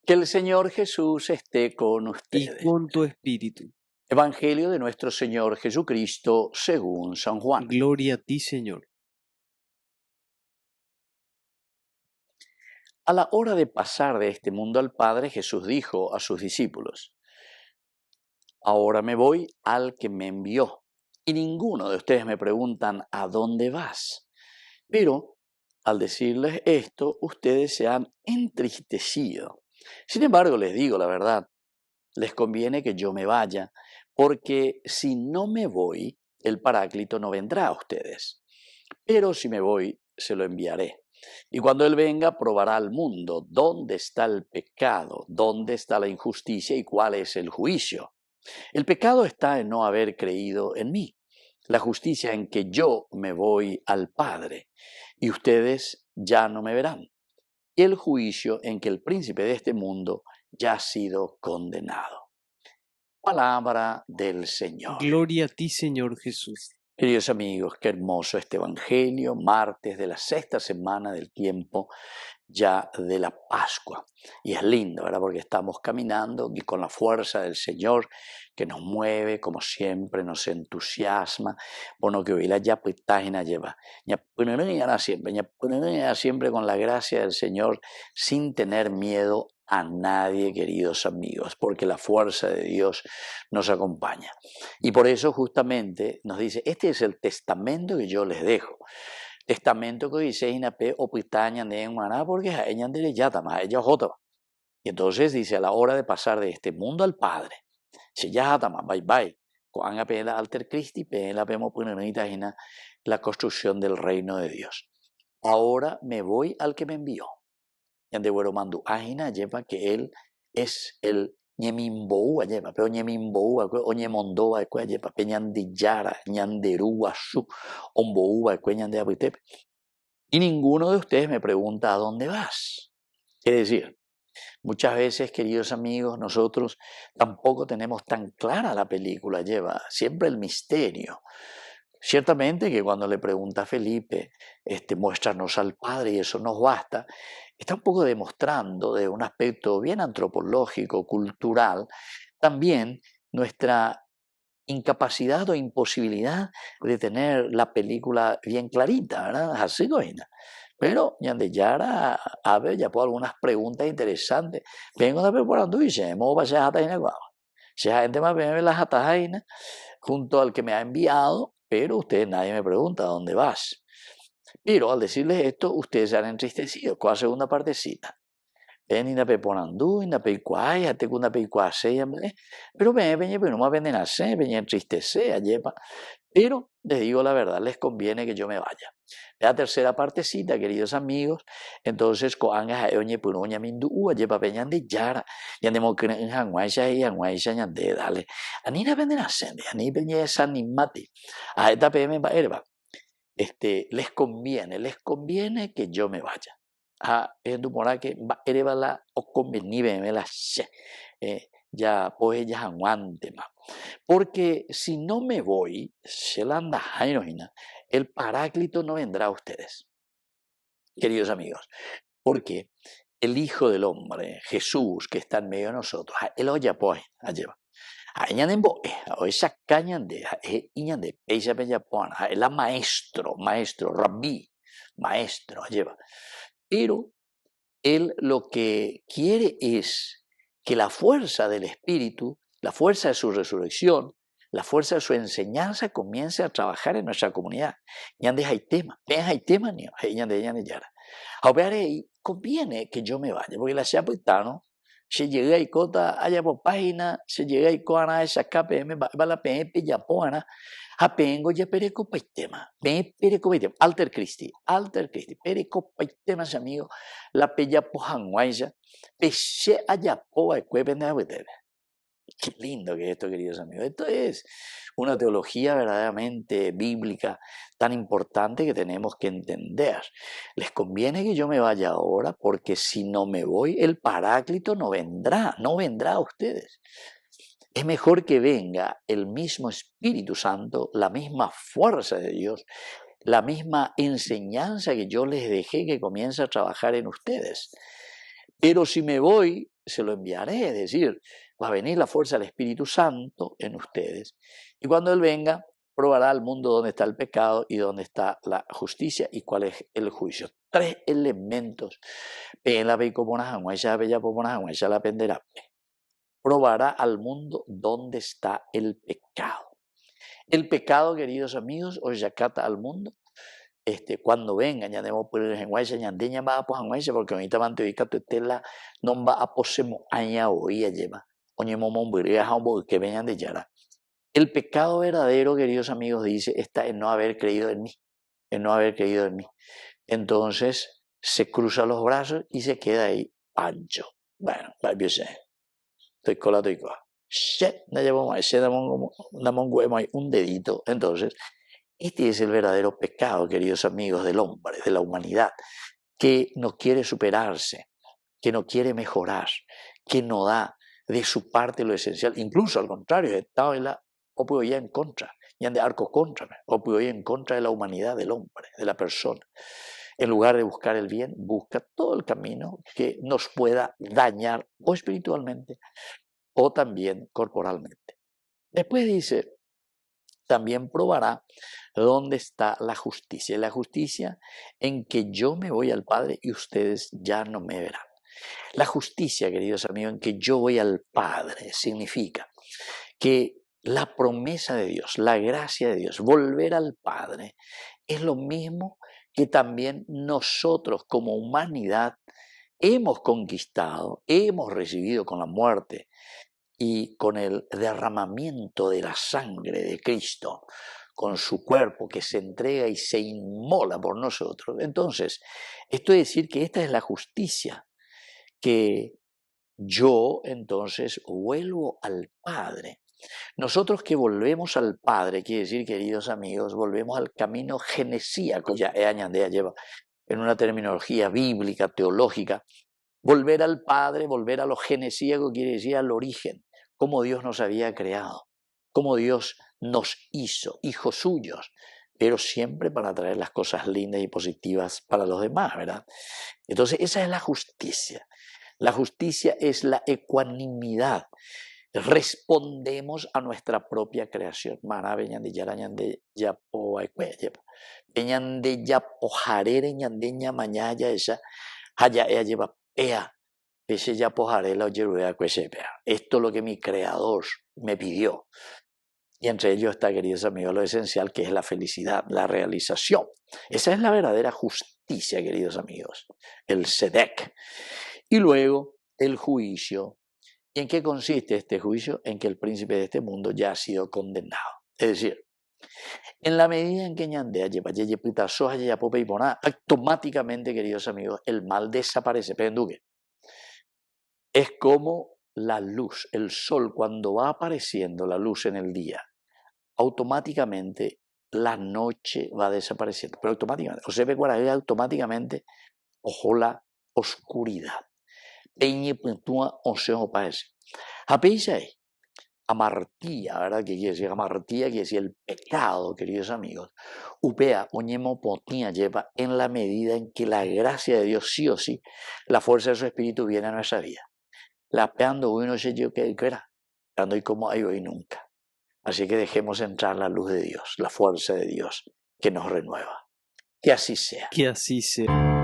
Que el Señor Jesús esté con y ustedes. con tu espíritu. Evangelio de nuestro Señor Jesucristo según San Juan. Gloria a ti, Señor. A la hora de pasar de este mundo al Padre, Jesús dijo a sus discípulos: Ahora me voy al que me envió, y ninguno de ustedes me preguntan ¿a dónde vas? Pero al decirles esto, ustedes se han entristecido. Sin embargo, les digo la verdad, les conviene que yo me vaya, porque si no me voy, el Paráclito no vendrá a ustedes. Pero si me voy, se lo enviaré. Y cuando Él venga, probará al mundo dónde está el pecado, dónde está la injusticia y cuál es el juicio. El pecado está en no haber creído en mí. La justicia en que yo me voy al Padre y ustedes ya no me verán. Y el juicio en que el príncipe de este mundo ya ha sido condenado. Palabra del Señor. Gloria a ti, Señor Jesús. Queridos amigos, qué hermoso este Evangelio, martes de la sexta semana del tiempo ya de la Pascua. Y es lindo, ¿verdad? Porque estamos caminando y con la fuerza del Señor que nos mueve, como siempre, nos entusiasma. Bueno, que hoy la yapitagina lleva. Siempre con la gracia del Señor, sin tener miedo a nadie, queridos amigos, porque la fuerza de Dios nos acompaña. Y por eso justamente nos dice, este es el testamento que yo les dejo. Testamento que dice Inape o Pitaña de Maná porque a ella de Yatama, a ella Jotama. Y entonces dice, a la hora de pasar de este mundo al Padre, si ya Jatama, bye bye, cuando apela alter Christi, pela pemo punanita la construcción del reino de Dios. Ahora me voy al que me envió. Y ande bueno mando ajina lleva que él es el ñemimboua lleva, pero ñemimboua, o ñemondoa, lleva, peñandillara, ñanderúa, su, omboua, ñande abitepe. Y ninguno de ustedes me pregunta ¿a dónde vas? Quiere decir, muchas veces, queridos amigos, nosotros tampoco tenemos tan clara la película, lleva siempre el misterio. Ciertamente que cuando le pregunta a Felipe, muéstranos al Padre y eso nos basta, está un poco demostrando de un aspecto bien antropológico, cultural, también nuestra incapacidad o imposibilidad de tener la película bien clarita, ¿verdad? Así coina. Pero Yara a ver, ya por algunas preguntas interesantes. Vengo a preparando y se me va a hacer si la gente más ve las atajaina junto al que me ha enviado, pero nadie me pregunta dónde vas. Pero al decirles esto, ustedes se han entristecido. ¿Cuál segunda partecita? Ven na pe ponandú, na pe cuay, hasta que una pe cuase, pero pero no me venden a hacer, ven entristecer, ayepa. Pero les digo la verdad, les conviene que yo me vaya. La tercera partecita, queridos amigos, entonces coanga oñe punoña mindu ayepa peñan de yara, ya de mocren hanguaisha y hanguaisha ñande dale. Anina venden a hacer, ani peñe sanimati. A esta pm va herba. Les conviene que yo me vaya. Que erebala o convenive me la ya pues ya aguante más. Porque si no me voy, el Paráclito no vendrá a ustedes, queridos amigos. Porque el Hijo del Hombre, Jesús, que está en medio de nosotros, él oye pues, lleva. Hoy sacañan de ella bella pon, el maestro, rabí, maestro, lleva. Pero él lo que quiere es que la fuerza del Espíritu, la fuerza de su resurrección, la fuerza de su enseñanza comience a trabajar en nuestra comunidad. Ñande hay tema, ni ñande yara. Ahora conviene que yo me vaya, porque la chapuitano se llega y cota allá por página, se llega y coana esa KPM, va la PM ya poana, apengo ya pereco paitema, pereco paitema, alter Christi, pereco paitema, amigo, la pella pojanguaya, peche allá poa, cuepen de. Qué lindo que es esto, queridos amigos. Esto es una teología verdaderamente bíblica tan importante que tenemos que entender. Les conviene que yo me vaya ahora porque si no me voy, el Paráclito no vendrá a ustedes. Es mejor que venga el mismo Espíritu Santo, la misma fuerza de Dios, la misma enseñanza que yo les dejé que comience a trabajar en ustedes. Pero si me voy, se lo enviaré, es decir, va a venir la fuerza del Espíritu Santo en ustedes. Y cuando Él venga, probará al mundo dónde está el pecado y dónde está la justicia y cuál es el juicio. 3 elementos. Probará al mundo dónde está el pecado. El pecado, queridos amigos, os yacata al mundo. Cuando vengan, ya debemos poner en guaysa, ya deña va a pues en guaysa, porque ahorita van a tener que tela, no va a posemo aña o ya lleva, oye momón, que vengan de yara. El pecado verdadero, queridos amigos, dice, está en no haber creído en mí, en no haber creído en mí. Entonces se cruza los brazos y se queda ahí ancho. Bueno, estoy cola, no llevamos un dedito. Entonces, este es el verdadero pecado, queridos amigos, del hombre, de la humanidad, que no quiere superarse, que no quiere mejorar, que no da de su parte lo esencial. Incluso al contrario, está en contra, ya de arco contra, en contra de la humanidad del hombre, de la persona. En lugar de buscar el bien, busca todo el camino que nos pueda dañar o espiritualmente o también corporalmente. Después dice, también probará dónde está la justicia. Y la justicia en que yo me voy al Padre y ustedes ya no me verán. La justicia, queridos amigos, en que yo voy al Padre significa que la promesa de Dios, la gracia de Dios, volver al Padre, es lo mismo que también nosotros como humanidad hemos conquistado, hemos recibido con la muerte y con el derramamiento de la sangre de Cristo, con su cuerpo que se entrega y se inmola por nosotros. Entonces, esto es decir que esta es la justicia, que yo entonces vuelvo al Padre. Nosotros que volvemos al Padre, quiere decir, queridos amigos, volvemos al camino genesíaco, ya lleva en una terminología bíblica, teológica. Volver al Padre, volver a lo genesíaco, quiere decir al origen, cómo Dios nos había creado, cómo Dios nos hizo hijos suyos, pero siempre para traer las cosas lindas y positivas para los demás, ¿verdad? Entonces, esa es la justicia. La justicia es la ecuanimidad. Respondemos a nuestra propia creación. Esto es lo que mi creador me pidió. Y entre ellos está, queridos amigos, lo esencial, que es la felicidad, la realización. Esa es la verdadera justicia, queridos amigos, el Sedek. Y luego el juicio. ¿Y en qué consiste este juicio? En que el príncipe de este mundo ya ha sido condenado. Es decir, en la medida en que Ñandea lleva automáticamente, queridos amigos, el mal desaparece. Penduque. Es como la luz, el sol, cuando va apareciendo la luz en el día, automáticamente la noche va desapareciendo. Pero automáticamente, o se ve automáticamente, ojo la oscuridad. Peñe puntúa o se parece. Amartía, ¿verdad? ¿Qué quiere decir? Amartía quiere decir el pecado, queridos amigos. Upea, oñemo potía lleva en la medida en que la gracia de Dios, sí o sí, la fuerza de su espíritu viene a nuestra vida. La peando uno se yo que era, peando y como hay hoy nunca. Así que dejemos entrar la luz de Dios, la fuerza de Dios que nos renueva. Que así sea. Que así sea.